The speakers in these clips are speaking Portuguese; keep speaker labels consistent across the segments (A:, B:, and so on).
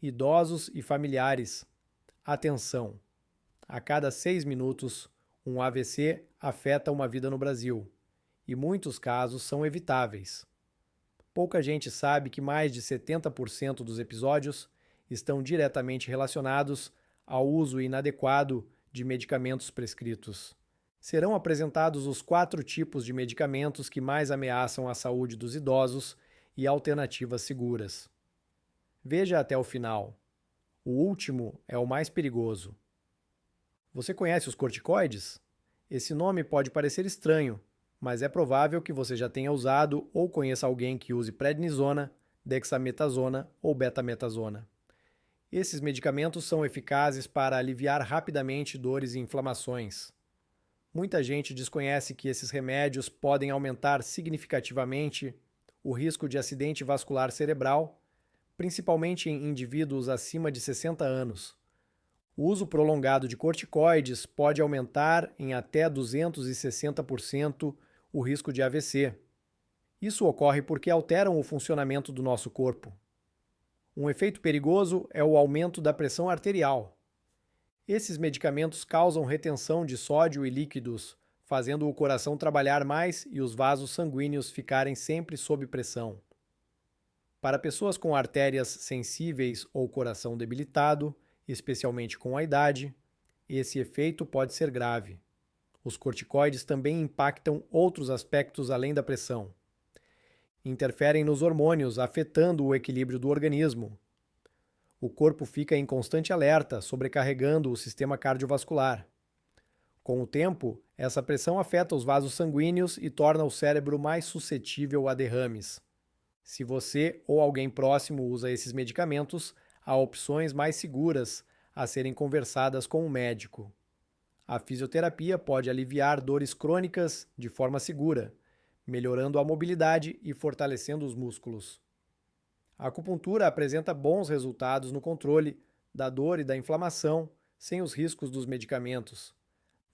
A: Idosos e familiares. Atenção! A cada 6 minutos, um AVC afeta uma vida no Brasil, e muitos casos são evitáveis. Pouca gente sabe que mais de 70% dos episódios estão diretamente relacionados ao uso inadequado de medicamentos prescritos. Serão apresentados os 4 tipos de medicamentos que mais ameaçam a saúde dos idosos e alternativas seguras. Veja até o final. O último é o mais perigoso. Você conhece os corticoides? Esse nome pode parecer estranho, mas é provável que você já tenha usado ou conheça alguém que use prednisona, dexametasona ou betametasona. Esses medicamentos são eficazes para aliviar rapidamente dores e inflamações. Muita gente desconhece que esses remédios podem aumentar significativamente o risco de acidente vascular cerebral, principalmente em indivíduos acima de 60 anos. O uso prolongado de corticoides pode aumentar em até 260% o risco de AVC. Isso ocorre porque alteram o funcionamento do nosso corpo. Um efeito perigoso é o aumento da pressão arterial. Esses medicamentos causam retenção de sódio e líquidos, fazendo o coração trabalhar mais e os vasos sanguíneos ficarem sempre sob pressão. Para pessoas com artérias sensíveis ou coração debilitado, especialmente com a idade, esse efeito pode ser grave. Os corticoides também impactam outros aspectos além da pressão. Interferem nos hormônios, afetando o equilíbrio do organismo. O corpo fica em constante alerta, sobrecarregando o sistema cardiovascular. Com o tempo, essa pressão afeta os vasos sanguíneos e torna o cérebro mais suscetível a derrames. Se você ou alguém próximo usa esses medicamentos, há opções mais seguras a serem conversadas com o médico. A fisioterapia pode aliviar dores crônicas de forma segura, melhorando a mobilidade e fortalecendo os músculos. A acupuntura apresenta bons resultados no controle da dor e da inflamação, sem os riscos dos medicamentos.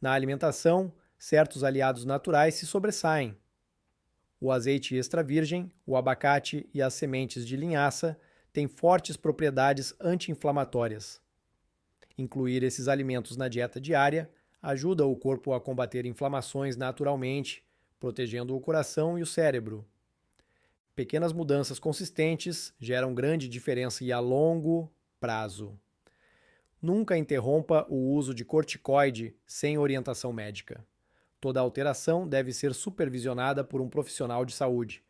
A: Na alimentação, certos aliados naturais se sobressaem. O azeite extra virgem, o abacate e as sementes de linhaça têm fortes propriedades anti-inflamatórias. Incluir esses alimentos na dieta diária ajuda o corpo a combater inflamações naturalmente, protegendo o coração e o cérebro. Pequenas mudanças consistentes geram grande diferença e a longo prazo. Nunca interrompa o uso de corticoide sem orientação médica. Toda alteração deve ser supervisionada por um profissional de saúde.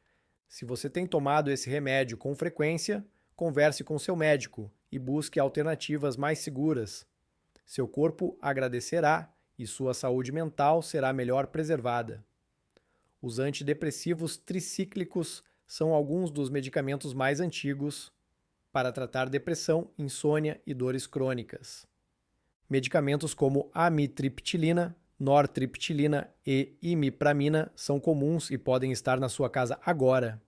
A: Se você tem tomado esse remédio com frequência, converse com seu médico e busque alternativas mais seguras. Seu corpo agradecerá e sua saúde mental será melhor preservada. Os antidepressivos tricíclicos são alguns dos medicamentos mais antigos para tratar depressão, insônia e dores crônicas. Medicamentos como amitriptilina, nortriptilina e imipramina são comuns e podem estar na sua casa agora.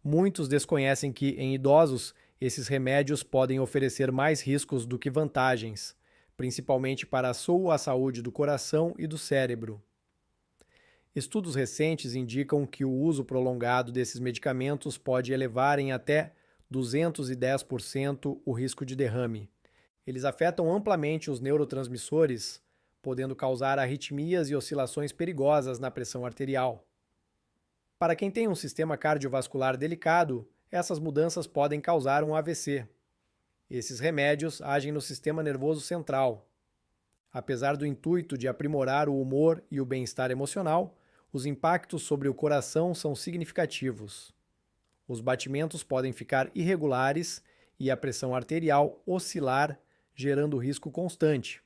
A: Muitos desconhecem que, em idosos, esses remédios podem oferecer mais riscos do que vantagens, principalmente para a sua saúde do coração e do cérebro. Estudos recentes indicam que o uso prolongado desses medicamentos pode elevar em até 210% o risco de derrame. Eles afetam amplamente os neurotransmissores, podendo causar arritmias e oscilações perigosas na pressão arterial. Para quem tem um sistema cardiovascular delicado, essas mudanças podem causar um AVC. Esses remédios agem no sistema nervoso central. Apesar do intuito de aprimorar o humor e o bem-estar emocional, os impactos sobre o coração são significativos. Os batimentos podem ficar irregulares e a pressão arterial oscilar, gerando risco constante.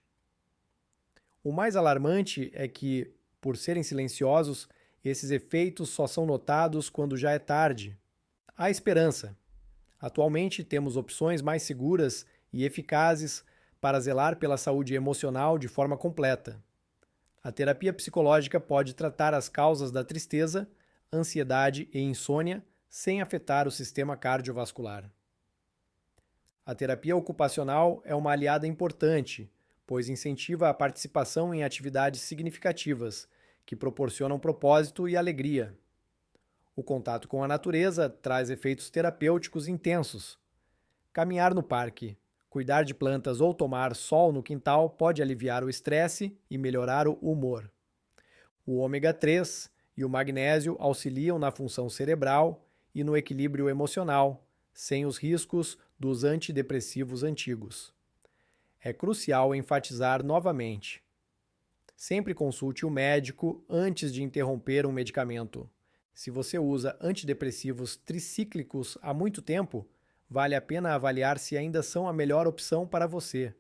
A: O mais alarmante é que, por serem silenciosos, esses efeitos só são notados quando já é tarde. Há esperança. Atualmente temos opções mais seguras e eficazes para zelar pela saúde emocional de forma completa. A terapia psicológica pode tratar as causas da tristeza, ansiedade e insônia sem afetar o sistema cardiovascular. A terapia ocupacional é uma aliada importante, pois incentiva a participação em atividades significativas, que proporcionam propósito e alegria. O contato com a natureza traz efeitos terapêuticos intensos. Caminhar no parque, cuidar de plantas ou tomar sol no quintal pode aliviar o estresse e melhorar o humor. O ômega 3 e o magnésio auxiliam na função cerebral e no equilíbrio emocional, sem os riscos dos antidepressivos antigos. É crucial enfatizar novamente: sempre consulte o médico antes de interromper um medicamento. Se você usa antidepressivos tricíclicos há muito tempo, vale a pena avaliar se ainda são a melhor opção para você.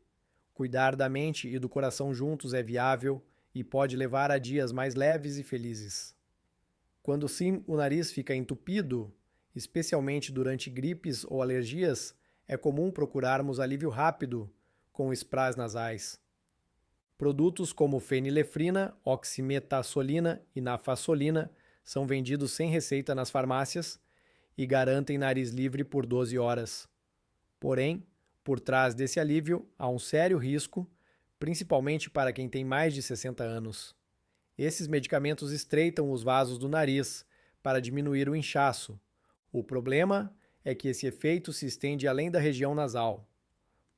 A: Cuidar da mente e do coração juntos é viável e pode levar a dias mais leves e felizes. Quando sim, o nariz fica entupido, especialmente durante gripes ou alergias, é comum procurarmos alívio rápido com sprays nasais. Produtos como fenilefrina, oximetazolina e nafasolina são vendidos sem receita nas farmácias e garantem nariz livre por 12 horas. Porém, por trás desse alívio há um sério risco, principalmente para quem tem mais de 60 anos. Esses medicamentos estreitam os vasos do nariz para diminuir o inchaço. O problema é que esse efeito se estende além da região nasal.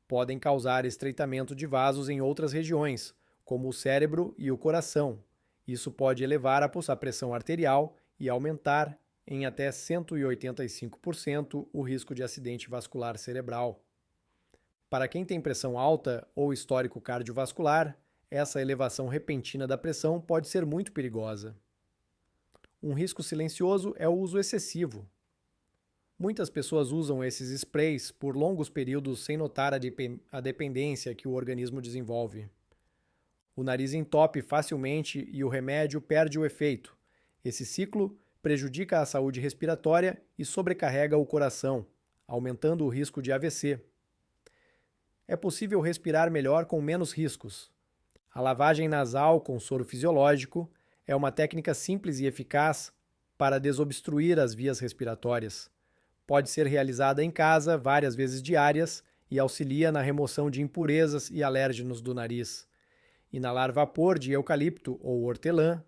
A: Podem causar estreitamento de vasos em outras regiões, como o cérebro e o coração. Isso pode elevar a pressão arterial e aumentar em até 185% o risco de acidente vascular cerebral. Para quem tem pressão alta ou histórico cardiovascular, essa elevação repentina da pressão pode ser muito perigosa. Um risco silencioso é o uso excessivo. Muitas pessoas usam esses sprays por longos períodos sem notar a dependência que o organismo desenvolve. O nariz entope facilmente e o remédio perde o efeito. Esse ciclo prejudica a saúde respiratória e sobrecarrega o coração, aumentando o risco de AVC. É possível respirar melhor com menos riscos. A lavagem nasal com soro fisiológico é uma técnica simples e eficaz para desobstruir as vias respiratórias. Pode ser realizada em casa várias vezes diárias e auxilia na remoção de impurezas e alérgenos do nariz. Inalar vapor de eucalipto ou hortelã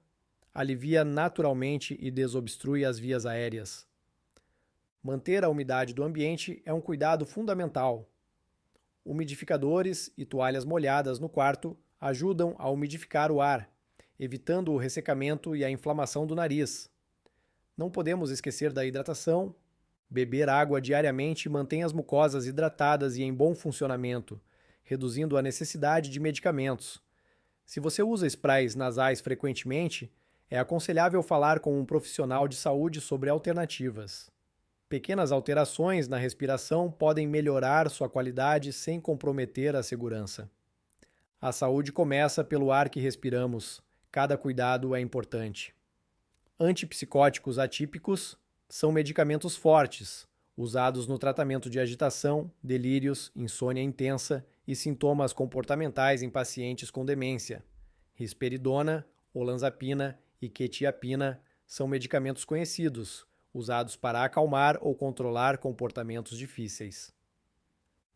A: alivia naturalmente e desobstrui as vias aéreas. Manter a umidade do ambiente é um cuidado fundamental. Umidificadores e toalhas molhadas no quarto ajudam a umidificar o ar, evitando o ressecamento e a inflamação do nariz. Não podemos esquecer da hidratação. Beber água diariamente mantém as mucosas hidratadas e em bom funcionamento, reduzindo a necessidade de medicamentos. Se você usa sprays nasais frequentemente, é aconselhável falar com um profissional de saúde sobre alternativas. Pequenas alterações na respiração podem melhorar sua qualidade sem comprometer a segurança. A saúde começa pelo ar que respiramos. Cada cuidado é importante. Antipsicóticos atípicos são medicamentos fortes, usados no tratamento de agitação, delírios, insônia intensa e sintomas comportamentais em pacientes com demência. Risperidona, olanzapina e quetiapina são medicamentos conhecidos, usados para acalmar ou controlar comportamentos difíceis.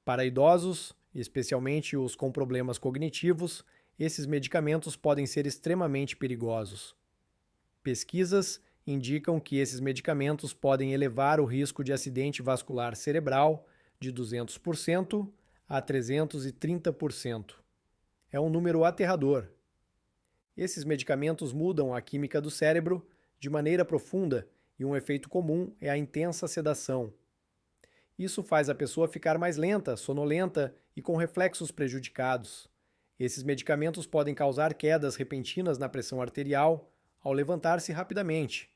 A: Para idosos, especialmente os com problemas cognitivos, esses medicamentos podem ser extremamente perigosos. Pesquisas indicam que esses medicamentos podem elevar o risco de acidente vascular cerebral de 200% a 330%. É um número aterrador. Esses medicamentos mudam a química do cérebro de maneira profunda e um efeito comum é a intensa sedação. Isso faz a pessoa ficar mais lenta, sonolenta e com reflexos prejudicados. Esses medicamentos podem causar quedas repentinas na pressão arterial ao levantar-se rapidamente.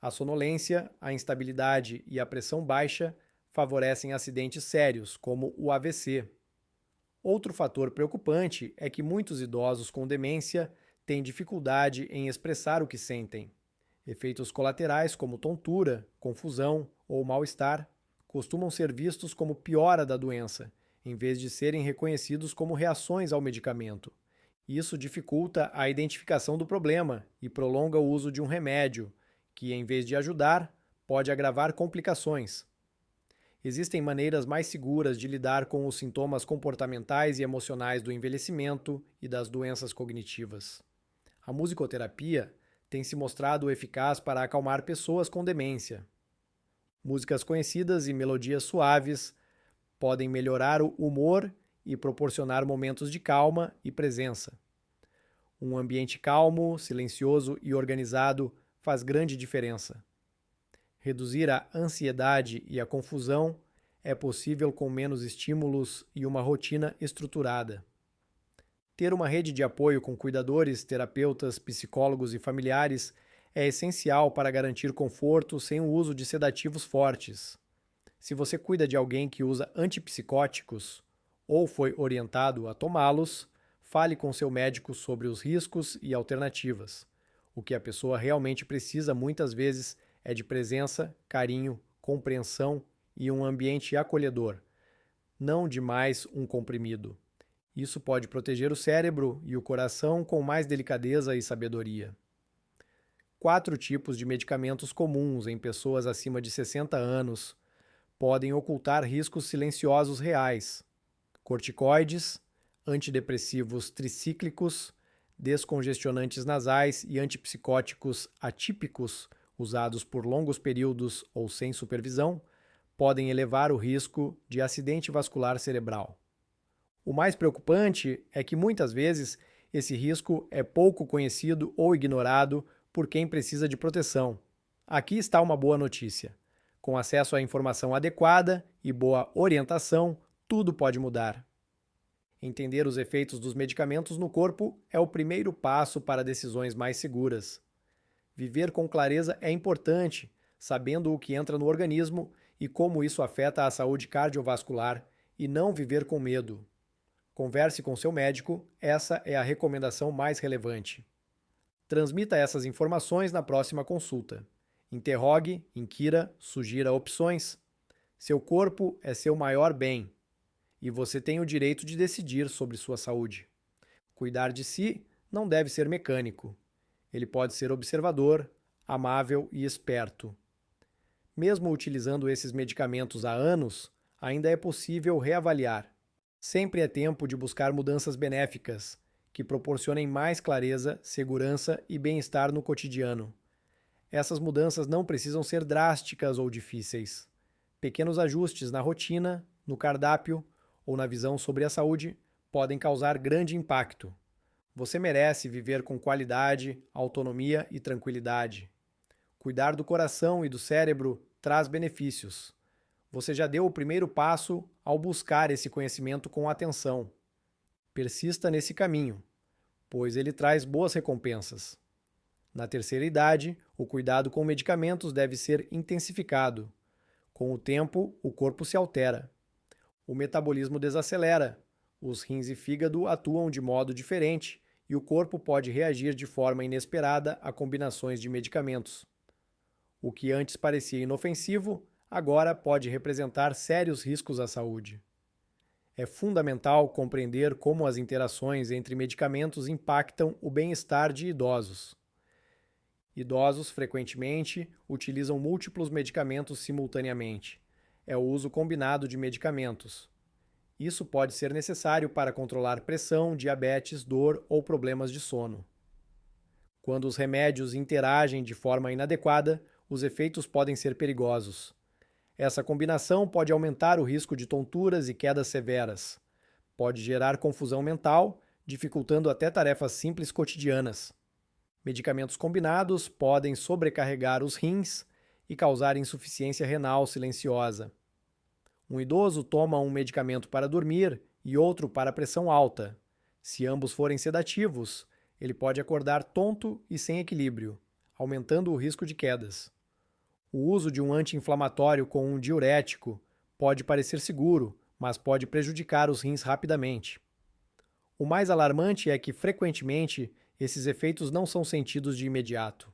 A: A sonolência, a instabilidade e a pressão baixa favorecem acidentes sérios, como o AVC. Outro fator preocupante é que muitos idosos com demência têm dificuldade em expressar o que sentem. Efeitos colaterais como tontura, confusão ou mal-estar costumam ser vistos como piora da doença, em vez de serem reconhecidos como reações ao medicamento. Isso dificulta a identificação do problema e prolonga o uso de um remédio, que, em vez de ajudar, pode agravar complicações. Existem maneiras mais seguras de lidar com os sintomas comportamentais e emocionais do envelhecimento e das doenças cognitivas. A musicoterapia tem se mostrado eficaz para acalmar pessoas com demência. Músicas conhecidas e melodias suaves podem melhorar o humor e proporcionar momentos de calma e presença. Um ambiente calmo, silencioso e organizado faz grande diferença. Reduzir a ansiedade e a confusão é possível com menos estímulos e uma rotina estruturada. Ter uma rede de apoio com cuidadores, terapeutas, psicólogos e familiares é essencial para garantir conforto sem o uso de sedativos fortes. Se você cuida de alguém que usa antipsicóticos ou foi orientado a tomá-los, fale com seu médico sobre os riscos e alternativas. O que a pessoa realmente precisa muitas vezes é de presença, carinho, compreensão e um ambiente acolhedor, não de mais um comprimido. Isso pode proteger o cérebro e o coração com mais delicadeza e sabedoria. 4 tipos de medicamentos comuns em pessoas acima de 60 anos podem ocultar riscos silenciosos reais: corticoides, antidepressivos tricíclicos, descongestionantes nasais e antipsicóticos atípicos usados por longos períodos ou sem supervisão podem elevar o risco de acidente vascular cerebral. O mais preocupante é que muitas vezes esse risco é pouco conhecido ou ignorado por quem precisa de proteção. Aqui está uma boa notícia: com acesso à informação adequada e boa orientação, tudo pode mudar. Entender os efeitos dos medicamentos no corpo é o primeiro passo para decisões mais seguras. Viver com clareza é importante, sabendo o que entra no organismo e como isso afeta a saúde cardiovascular, e não viver com medo. Converse com seu médico, essa é a recomendação mais relevante. Transmita essas informações na próxima consulta. Interrogue, inquira, sugira opções. Seu corpo é seu maior bem e você tem o direito de decidir sobre sua saúde. Cuidar de si não deve ser mecânico. Ele pode ser observador, amável e esperto. Mesmo utilizando esses medicamentos há anos, ainda é possível reavaliar. Sempre é tempo de buscar mudanças benéficas, que proporcionem mais clareza, segurança e bem-estar no cotidiano. Essas mudanças não precisam ser drásticas ou difíceis. Pequenos ajustes na rotina, no cardápio ou na visão sobre a saúde podem causar grande impacto. Você merece viver com qualidade, autonomia e tranquilidade. Cuidar do coração e do cérebro traz benefícios. Você já deu o primeiro passo ao buscar esse conhecimento com atenção. Persista nesse caminho, pois ele traz boas recompensas. Na terceira idade, o cuidado com medicamentos deve ser intensificado. Com o tempo, o corpo se altera. O metabolismo desacelera, os rins e fígado atuam de modo diferente e o corpo pode reagir de forma inesperada a combinações de medicamentos. O que antes parecia inofensivo, agora pode representar sérios riscos à saúde. É fundamental compreender como as interações entre medicamentos impactam o bem-estar de idosos. Idosos, frequentemente, utilizam múltiplos medicamentos simultaneamente. É o uso combinado de medicamentos. Isso pode ser necessário para controlar pressão, diabetes, dor ou problemas de sono. Quando os remédios interagem de forma inadequada, os efeitos podem ser perigosos. Essa combinação pode aumentar o risco de tonturas e quedas severas. Pode gerar confusão mental, dificultando até tarefas simples cotidianas. Medicamentos combinados podem sobrecarregar os rins e causar insuficiência renal silenciosa. Um idoso toma um medicamento para dormir e outro para pressão alta. Se ambos forem sedativos, ele pode acordar tonto e sem equilíbrio, aumentando o risco de quedas. O uso de um anti-inflamatório com um diurético pode parecer seguro, mas pode prejudicar os rins rapidamente. O mais alarmante é que, frequentemente, esses efeitos não são sentidos de imediato.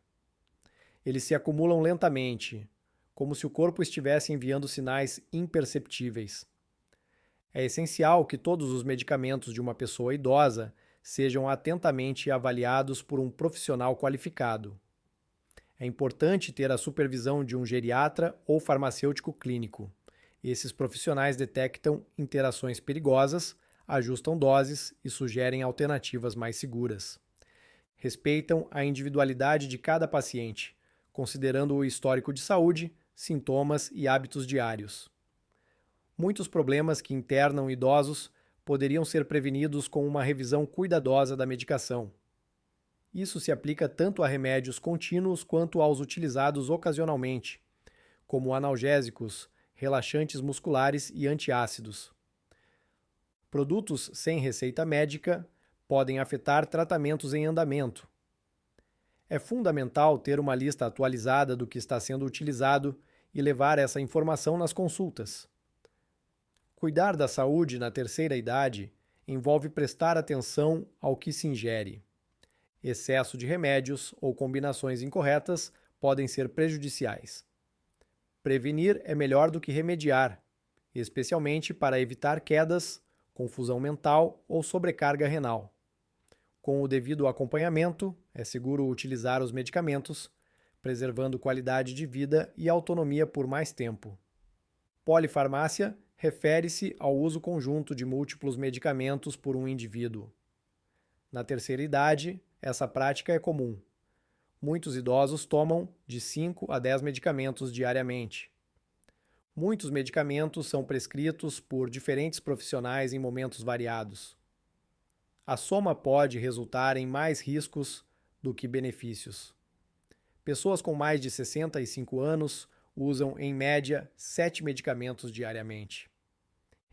A: Eles se acumulam lentamente, como se o corpo estivesse enviando sinais imperceptíveis. É essencial que todos os medicamentos de uma pessoa idosa sejam atentamente avaliados por um profissional qualificado. É importante ter a supervisão de um geriatra ou farmacêutico clínico. Esses profissionais detectam interações perigosas, ajustam doses e sugerem alternativas mais seguras. Respeitam a individualidade de cada paciente, considerando o histórico de saúde, sintomas e hábitos diários. Muitos problemas que internam idosos poderiam ser prevenidos com uma revisão cuidadosa da medicação. Isso se aplica tanto a remédios contínuos quanto aos utilizados ocasionalmente, como analgésicos, relaxantes musculares e antiácidos. Produtos sem receita médica podem afetar tratamentos em andamento. É fundamental ter uma lista atualizada do que está sendo utilizado e levar essa informação nas consultas. Cuidar da saúde na terceira idade envolve prestar atenção ao que se ingere. Excesso de remédios ou combinações incorretas podem ser prejudiciais. Prevenir é melhor do que remediar, especialmente para evitar quedas, confusão mental ou sobrecarga renal. Com o devido acompanhamento, é seguro utilizar os medicamentos, preservando qualidade de vida e autonomia por mais tempo. Polifarmácia refere-se ao uso conjunto de múltiplos medicamentos por um indivíduo. Na terceira idade, essa prática é comum. Muitos idosos tomam de 5 a 10 medicamentos diariamente. Muitos medicamentos são prescritos por diferentes profissionais em momentos variados. A soma pode resultar em mais riscos do que benefícios. Pessoas com mais de 65 anos usam, em média, 7 medicamentos diariamente.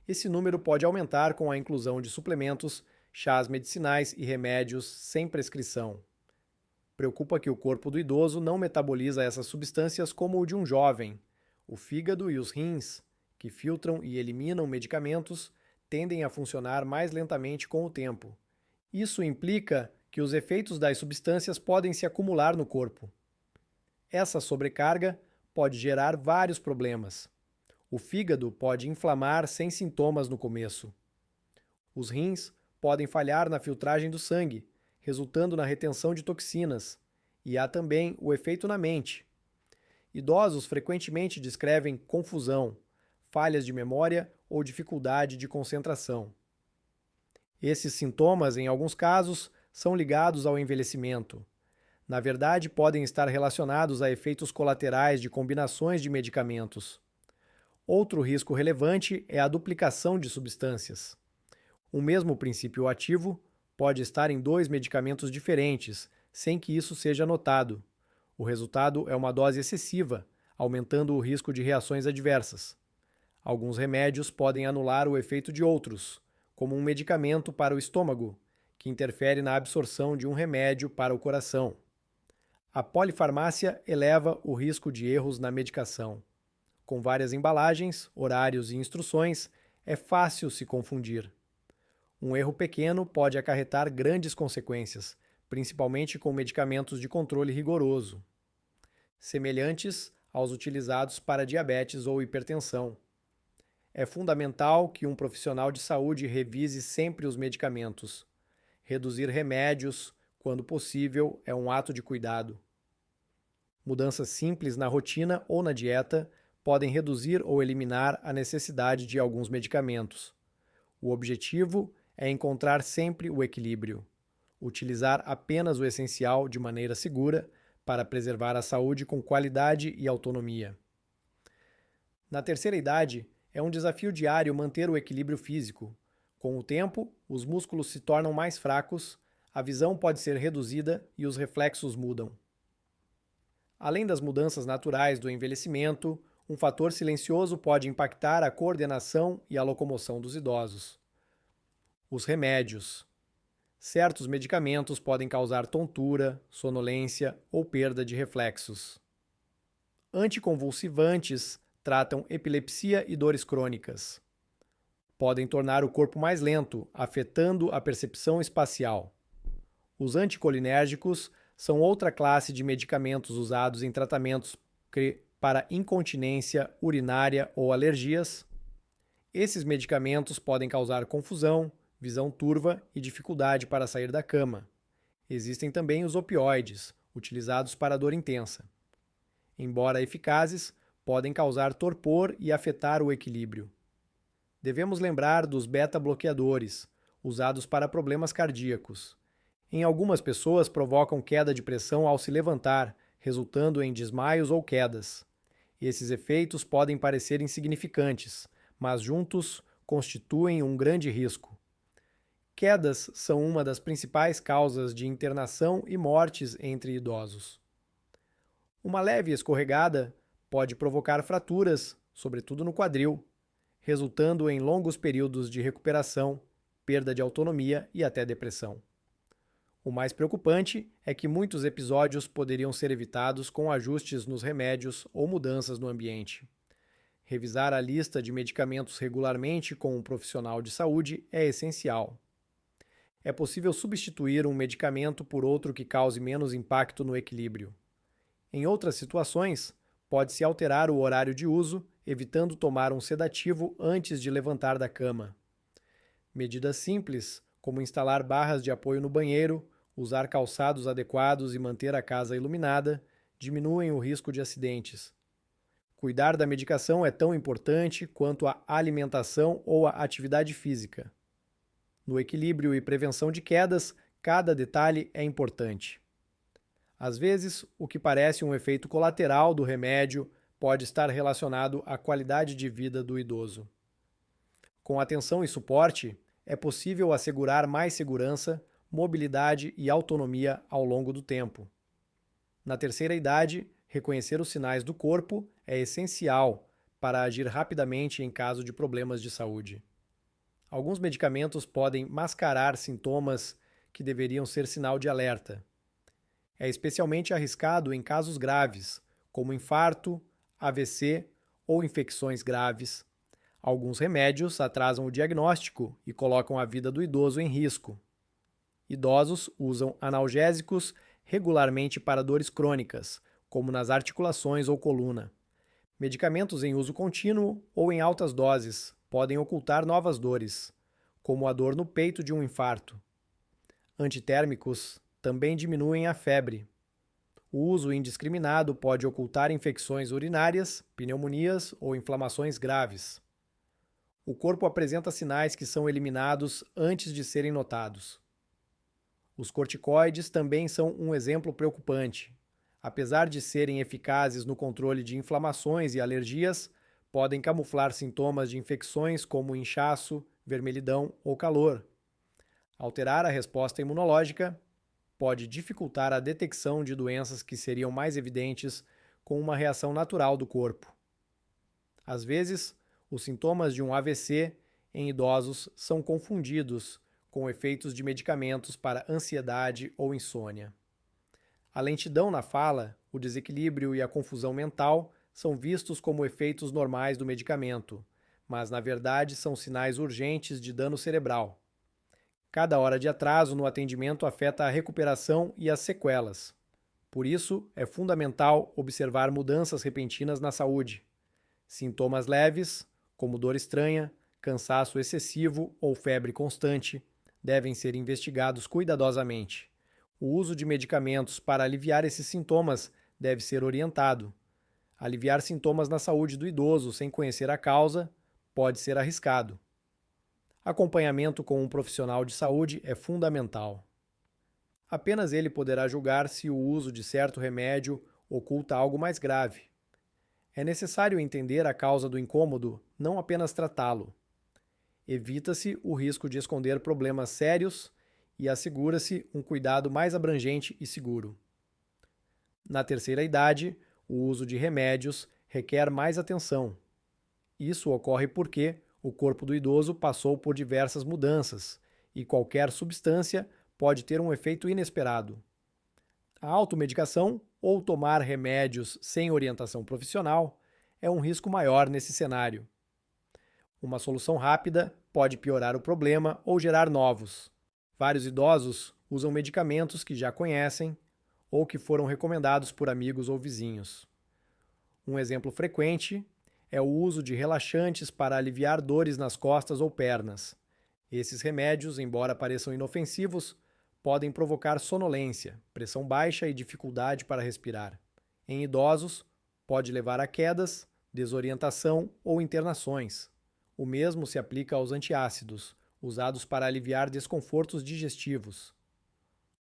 A: Esse número pode aumentar com a inclusão de suplementos, chás medicinais e remédios sem prescrição. Preocupa que o corpo do idoso não metaboliza essas substâncias como o de um jovem. O fígado e os rins, que filtram e eliminam medicamentos, tendem a funcionar mais lentamente com o tempo. Isso implica que os efeitos das substâncias podem se acumular no corpo. Essa sobrecarga pode gerar vários problemas. O fígado pode inflamar sem sintomas no começo. Os rins podem falhar na filtragem do sangue, resultando na retenção de toxinas, e há também o efeito na mente. Idosos frequentemente descrevem confusão, falhas de memória ou dificuldade de concentração. Esses sintomas, em alguns casos, são ligados ao envelhecimento. Na verdade, podem estar relacionados a efeitos colaterais de combinações de medicamentos. Outro risco relevante é a duplicação de substâncias. O mesmo princípio ativo pode estar em 2 medicamentos diferentes, sem que isso seja notado. O resultado é uma dose excessiva, aumentando o risco de reações adversas. Alguns remédios podem anular o efeito de outros, como um medicamento para o estômago, que interfere na absorção de um remédio para o coração. A polifarmácia eleva o risco de erros na medicação. Com várias embalagens, horários e instruções, é fácil se confundir. Um erro pequeno pode acarretar grandes consequências, principalmente com medicamentos de controle rigoroso, semelhantes aos utilizados para diabetes ou hipertensão. É fundamental que um profissional de saúde revise sempre os medicamentos. Reduzir remédios, quando possível, é um ato de cuidado. Mudanças simples na rotina ou na dieta podem reduzir ou eliminar a necessidade de alguns medicamentos. O objetivo é encontrar sempre o equilíbrio. Utilizar apenas o essencial de maneira segura para preservar a saúde com qualidade e autonomia. Na terceira idade, é um desafio diário manter o equilíbrio físico. Com o tempo, os músculos se tornam mais fracos, a visão pode ser reduzida e os reflexos mudam. Além das mudanças naturais do envelhecimento, um fator silencioso pode impactar a coordenação e a locomoção dos idosos. Os remédios. Certos medicamentos podem causar tontura, sonolência ou perda de reflexos. Anticonvulsivantes tratam epilepsia e dores crônicas. Podem tornar o corpo mais lento, afetando a percepção espacial. Os anticolinérgicos são outra classe de medicamentos usados em tratamentos para incontinência urinária ou alergias. Esses medicamentos podem causar confusão, visão turva e dificuldade para sair da cama. Existem também os opioides, utilizados para dor intensa. Embora eficazes, podem causar torpor e afetar o equilíbrio. Devemos lembrar dos beta-bloqueadores, usados para problemas cardíacos. Em algumas pessoas provocam queda de pressão ao se levantar, resultando em desmaios ou quedas. Esses efeitos podem parecer insignificantes, mas juntos constituem um grande risco. Quedas são uma das principais causas de internação e mortes entre idosos. Uma leve escorregada pode provocar fraturas, sobretudo no quadril, resultando em longos períodos de recuperação, perda de autonomia e até depressão. O mais preocupante é que muitos episódios poderiam ser evitados com ajustes nos remédios ou mudanças no ambiente. Revisar a lista de medicamentos regularmente com um profissional de saúde é essencial. É possível substituir um medicamento por outro que cause menos impacto no equilíbrio. Em outras situações, pode-se alterar o horário de uso, evitando tomar um sedativo antes de levantar da cama. Medidas simples, como instalar barras de apoio no banheiro, usar calçados adequados e manter a casa iluminada, diminuem o risco de acidentes. Cuidar da medicação é tão importante quanto a alimentação ou a atividade física. No equilíbrio e prevenção de quedas, cada detalhe é importante. Às vezes, o que parece um efeito colateral do remédio pode estar relacionado à qualidade de vida do idoso. Com atenção e suporte, é possível assegurar mais segurança, mobilidade e autonomia ao longo do tempo. Na terceira idade, reconhecer os sinais do corpo é essencial para agir rapidamente em caso de problemas de saúde. Alguns medicamentos podem mascarar sintomas que deveriam ser sinal de alerta. É especialmente arriscado em casos graves, como infarto, AVC ou infecções graves. Alguns remédios atrasam o diagnóstico e colocam a vida do idoso em risco. Idosos usam analgésicos regularmente para dores crônicas, como nas articulações ou coluna. Medicamentos em uso contínuo ou em altas doses podem ocultar novas dores, como a dor no peito de um infarto. Antitérmicos também diminuem a febre. O uso indiscriminado pode ocultar infecções urinárias, pneumonias ou inflamações graves. O corpo apresenta sinais que são eliminados antes de serem notados. Os corticoides também são um exemplo preocupante. Apesar de serem eficazes no controle de inflamações e alergias, podem camuflar sintomas de infecções como inchaço, vermelhidão ou calor. Alterar a resposta imunológica pode dificultar a detecção de doenças que seriam mais evidentes com uma reação natural do corpo. Às vezes, os sintomas de um AVC em idosos são confundidos com efeitos de medicamentos para ansiedade ou insônia. A lentidão na fala, o desequilíbrio e a confusão mental são vistos como efeitos normais do medicamento, mas na verdade são sinais urgentes de dano cerebral. Cada hora de atraso no atendimento afeta a recuperação e as sequelas. Por isso, é fundamental observar mudanças repentinas na saúde. Sintomas leves, como dor estranha, cansaço excessivo ou febre constante, devem ser investigados cuidadosamente. O uso de medicamentos para aliviar esses sintomas deve ser orientado. Aliviar sintomas na saúde do idoso sem conhecer a causa pode ser arriscado. Acompanhamento com um profissional de saúde é fundamental. Apenas ele poderá julgar se o uso de certo remédio oculta algo mais grave. É necessário entender a causa do incômodo, não apenas tratá-lo. Evita-se o risco de esconder problemas sérios e assegura-se um cuidado mais abrangente e seguro. Na terceira idade, o uso de remédios requer mais atenção. Isso ocorre porque o corpo do idoso passou por diversas mudanças e qualquer substância pode ter um efeito inesperado. A automedicação ou tomar remédios sem orientação profissional é um risco maior nesse cenário. Uma solução rápida pode piorar o problema ou gerar novos. Vários idosos usam medicamentos que já conhecem ou que foram recomendados por amigos ou vizinhos. Um exemplo frequente é o uso de relaxantes para aliviar dores nas costas ou pernas. Esses remédios, embora pareçam inofensivos, podem provocar sonolência, pressão baixa e dificuldade para respirar. Em idosos, pode levar a quedas, desorientação ou internações. O mesmo se aplica aos antiácidos, usados para aliviar desconfortos digestivos.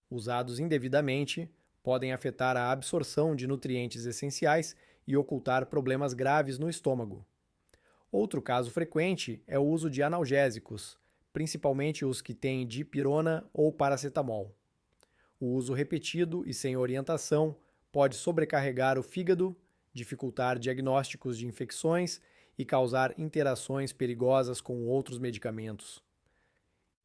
A: Usados indevidamente, podem afetar a absorção de nutrientes essenciais e ocultar problemas graves no estômago. Outro caso frequente é o uso de analgésicos, principalmente os que têm dipirona ou paracetamol. O uso repetido e sem orientação pode sobrecarregar o fígado, dificultar diagnósticos de infecções e causar interações perigosas com outros medicamentos.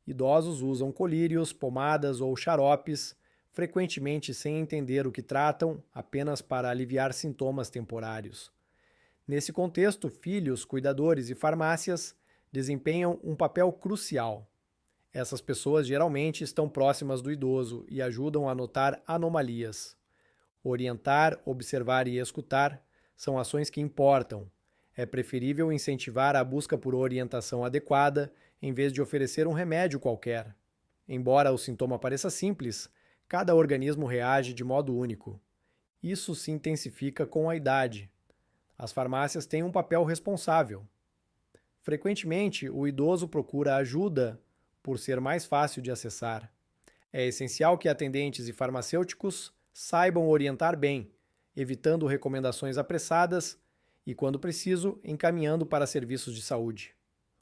A: Idosos usam colírios, pomadas ou xaropes, frequentemente sem entender o que tratam, apenas para aliviar sintomas temporários. Nesse contexto, filhos, cuidadores e farmácias desempenham um papel crucial. Essas pessoas geralmente estão próximas do idoso e ajudam a notar anomalias. Orientar, observar e escutar são ações que importam. É preferível incentivar a busca por orientação adequada em vez de oferecer um remédio qualquer. Embora o sintoma pareça simples, cada organismo reage de modo único. Isso se intensifica com a idade. As farmácias têm um papel responsável. Frequentemente, o idoso procura ajuda por ser mais fácil de acessar. É essencial que atendentes e farmacêuticos saibam orientar bem, evitando recomendações apressadas e, quando preciso, encaminhando para serviços de saúde.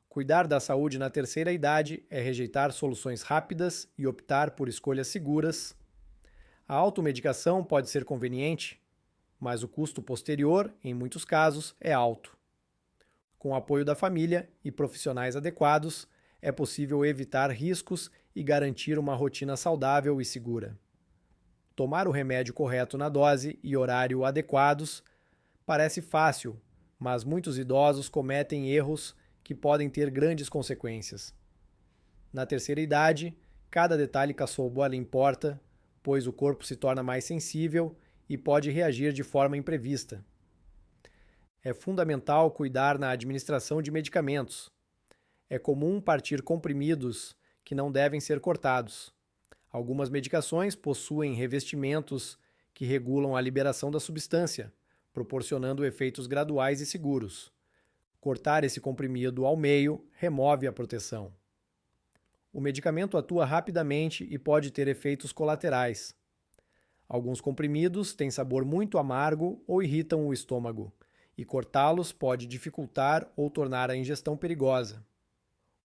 A: Cuidar da saúde na terceira idade é rejeitar soluções rápidas e optar por escolhas seguras. A automedicação pode ser conveniente, mas o custo posterior, em muitos casos, é alto. Com o apoio da família e profissionais adequados, é possível evitar riscos e garantir uma rotina saudável e segura. Tomar o remédio correto na dose e horário adequados parece fácil, mas muitos idosos cometem erros que podem ter grandes consequências. Na terceira idade, cada detalhe caçobola importa, pois o corpo se torna mais sensível e pode reagir de forma imprevista. É fundamental cuidar na administração de medicamentos. É comum partir comprimidos que não devem ser cortados. Algumas medicações possuem revestimentos que regulam a liberação da substância, proporcionando efeitos graduais e seguros. Cortar esse comprimido ao meio remove a proteção. O medicamento atua rapidamente e pode ter efeitos colaterais. Alguns comprimidos têm sabor muito amargo ou irritam o estômago, e cortá-los pode dificultar ou tornar a ingestão perigosa.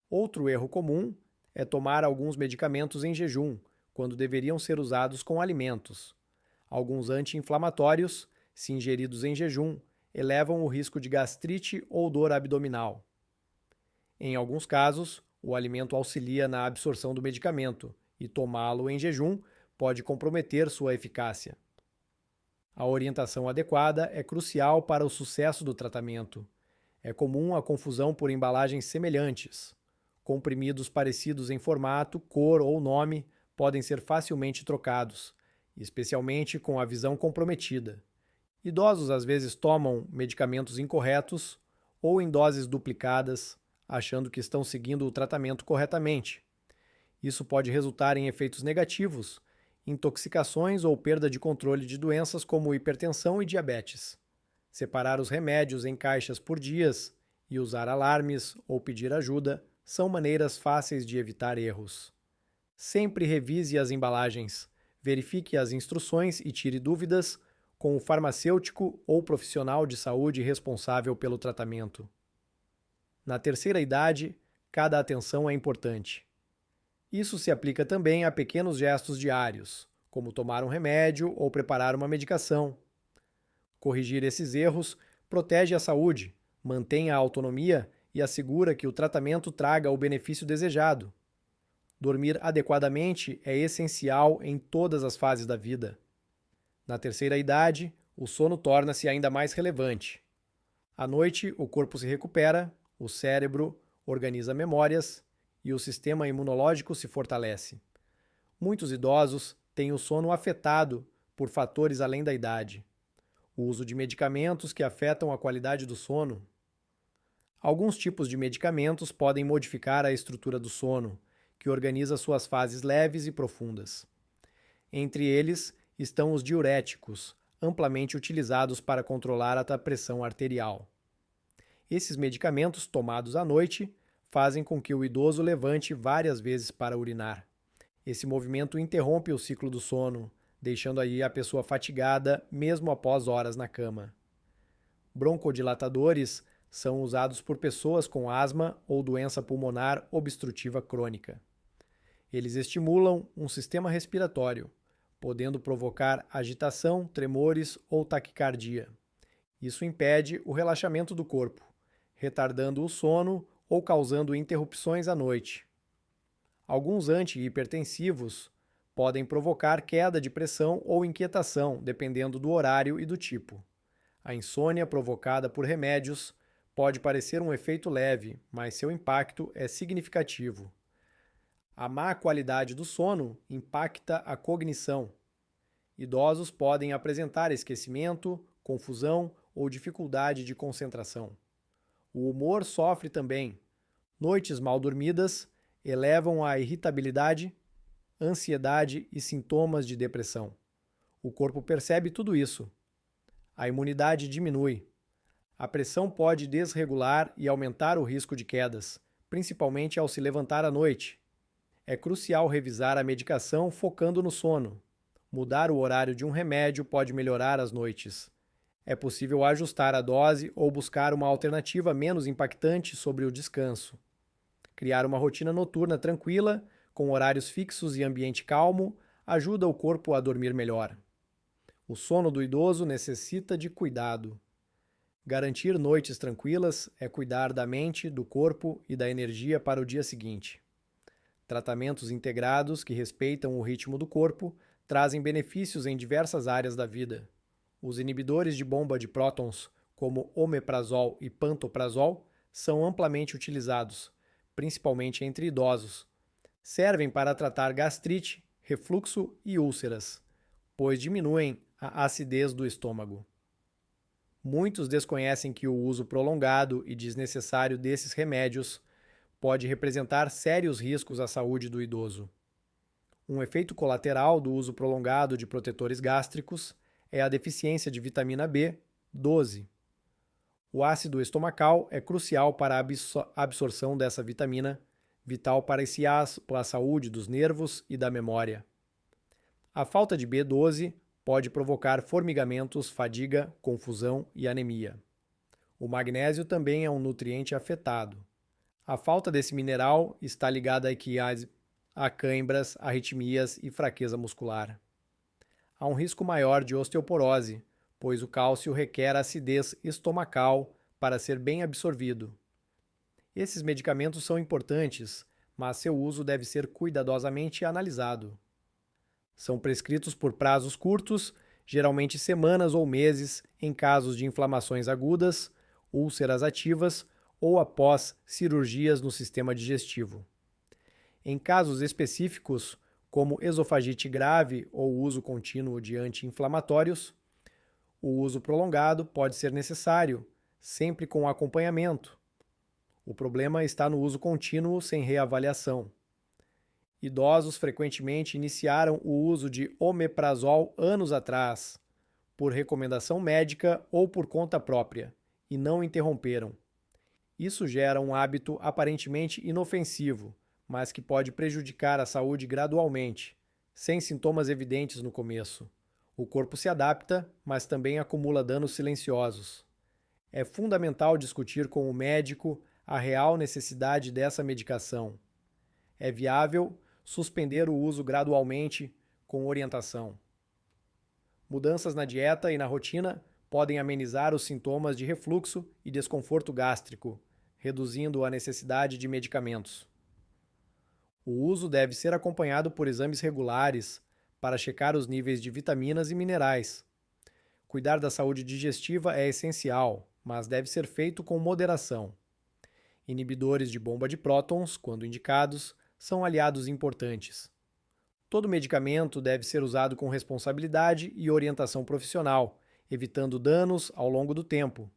A: Outro erro comum é tomar alguns medicamentos em jejum, quando deveriam ser usados com alimentos. Alguns anti-inflamatórios, se ingeridos em jejum, elevam o risco de gastrite ou dor abdominal. Em alguns casos, o alimento auxilia na absorção do medicamento, e tomá-lo em jejum pode comprometer sua eficácia. A orientação adequada é crucial para o sucesso do tratamento. É comum a confusão por embalagens semelhantes. Comprimidos parecidos em formato, cor ou nome podem ser facilmente trocados, especialmente com a visão comprometida. Idosos às vezes tomam medicamentos incorretos ou em doses duplicadas, achando que estão seguindo o tratamento corretamente. Isso pode resultar em efeitos negativos, intoxicações ou perda de controle de doenças como hipertensão e diabetes. Separar os remédios em caixas por dias e usar alarmes ou pedir ajuda são maneiras fáceis de evitar erros. Sempre revise as embalagens, verifique as instruções e tire dúvidas com o farmacêutico ou profissional de saúde responsável pelo tratamento. Na terceira idade, cada atenção é importante. Isso se aplica também a pequenos gestos diários, como tomar um remédio ou preparar uma medicação. Corrigir esses erros protege a saúde, mantém a autonomia e assegura que o tratamento traga o benefício desejado. Dormir adequadamente é essencial em todas as fases da vida. Na terceira idade, o sono torna-se ainda mais relevante. À noite, o corpo se recupera, o cérebro organiza memórias e o sistema imunológico se fortalece. Muitos idosos têm o sono afetado por fatores além da idade. O uso de medicamentos que afetam a qualidade do sono. Alguns tipos de medicamentos podem modificar a estrutura do sono, que organiza suas fases leves e profundas. Entre eles estão os diuréticos, amplamente utilizados para controlar a pressão arterial. Esses medicamentos tomados à noite fazem com que o idoso levante várias vezes para urinar. Esse movimento interrompe o ciclo do sono, deixando aí a pessoa fatigada mesmo após horas na cama. Broncodilatadores São usados por pessoas com asma ou doença pulmonar obstrutiva crônica. Eles estimulam um sistema respiratório, podendo provocar agitação, tremores ou taquicardia. Isso impede o relaxamento do corpo, retardando o sono ou causando interrupções à noite. Alguns antihipertensivos podem provocar queda de pressão ou inquietação, dependendo do horário e do tipo. A insônia provocada por remédios pode parecer um efeito leve, mas seu impacto é significativo. A má qualidade do sono impacta a cognição. Idosos podem apresentar esquecimento, confusão ou dificuldade de concentração. O humor sofre também. Noites mal dormidas elevam a irritabilidade, ansiedade e sintomas de depressão. O corpo percebe tudo isso. A imunidade diminui. A pressão pode desregular e aumentar o risco de quedas, principalmente ao se levantar à noite. É crucial revisar a medicação focando no sono. Mudar o horário de um remédio pode melhorar as noites. É possível ajustar a dose ou buscar uma alternativa menos impactante sobre o descanso. Criar uma rotina noturna tranquila, com horários fixos e ambiente calmo, ajuda o corpo a dormir melhor. O sono do idoso necessita de cuidado. Garantir noites tranquilas é cuidar da mente, do corpo e da energia para o dia seguinte. Tratamentos integrados que respeitam o ritmo do corpo trazem benefícios em diversas áreas da vida. Os inibidores de bomba de prótons, como omeprazol e pantoprazol, são amplamente utilizados, principalmente entre idosos. Servem para tratar gastrite, refluxo e úlceras, pois diminuem a acidez do estômago. Muitos desconhecem que o uso prolongado e desnecessário desses remédios pode representar sérios riscos à saúde do idoso. Um efeito colateral do uso prolongado de protetores gástricos é a deficiência de vitamina B12. O ácido estomacal é crucial para a absorção dessa vitamina, vital para a saúde dos nervos e da memória. A falta de B12 pode provocar formigamentos, fadiga, confusão e anemia. O magnésio também é um nutriente afetado. A falta desse mineral está ligada à equiase, a cãibras, arritmias e fraqueza muscular. Há um risco maior de osteoporose, pois o cálcio requer acidez estomacal para ser bem absorvido. Esses medicamentos são importantes, mas seu uso deve ser cuidadosamente analisado. São prescritos por prazos curtos, geralmente semanas ou meses, em casos de inflamações agudas, úlceras ativas ou após cirurgias no sistema digestivo. Em casos específicos, como esofagite grave ou uso contínuo de anti-inflamatórios, o uso prolongado pode ser necessário, sempre com acompanhamento. O problema está no uso contínuo sem reavaliação. Idosos frequentemente iniciaram o uso de omeprazol anos atrás, por recomendação médica ou por conta própria, e não interromperam. Isso gera um hábito aparentemente inofensivo, mas que pode prejudicar a saúde gradualmente, sem sintomas evidentes no começo. O corpo se adapta, mas também acumula danos silenciosos. É fundamental discutir com o médico a real necessidade dessa medicação. É viável suspender o uso gradualmente com orientação. Mudanças na dieta e na rotina podem amenizar os sintomas de refluxo e desconforto gástrico, reduzindo a necessidade de medicamentos. O uso deve ser acompanhado por exames regulares para checar os níveis de vitaminas e minerais. Cuidar da saúde digestiva é essencial, mas deve ser feito com moderação. Inibidores de bomba de prótons, quando indicados, são aliados importantes. Todo medicamento deve ser usado com responsabilidade e orientação profissional, evitando danos ao longo do tempo.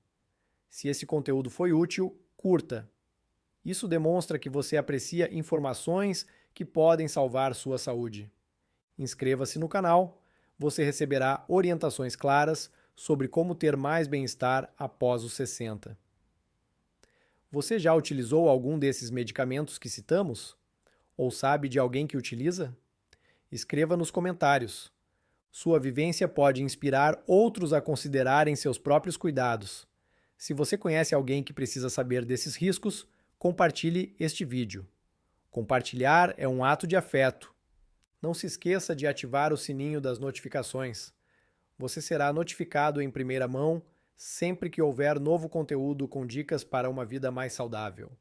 A: Se esse conteúdo foi útil, curta. Isso demonstra que você aprecia informações que podem salvar sua saúde. Inscreva-se no canal, você receberá orientações claras sobre como ter mais bem-estar após os 60. Você já utilizou algum desses medicamentos que citamos? Ou sabe de alguém que utiliza? Escreva nos comentários. Sua vivência pode inspirar outros a considerarem seus próprios cuidados. Se você conhece alguém que precisa saber desses riscos, compartilhe este vídeo. Compartilhar é um ato de afeto. Não se esqueça de ativar o sininho das notificações. Você será notificado em primeira mão sempre que houver novo conteúdo com dicas para uma vida mais saudável.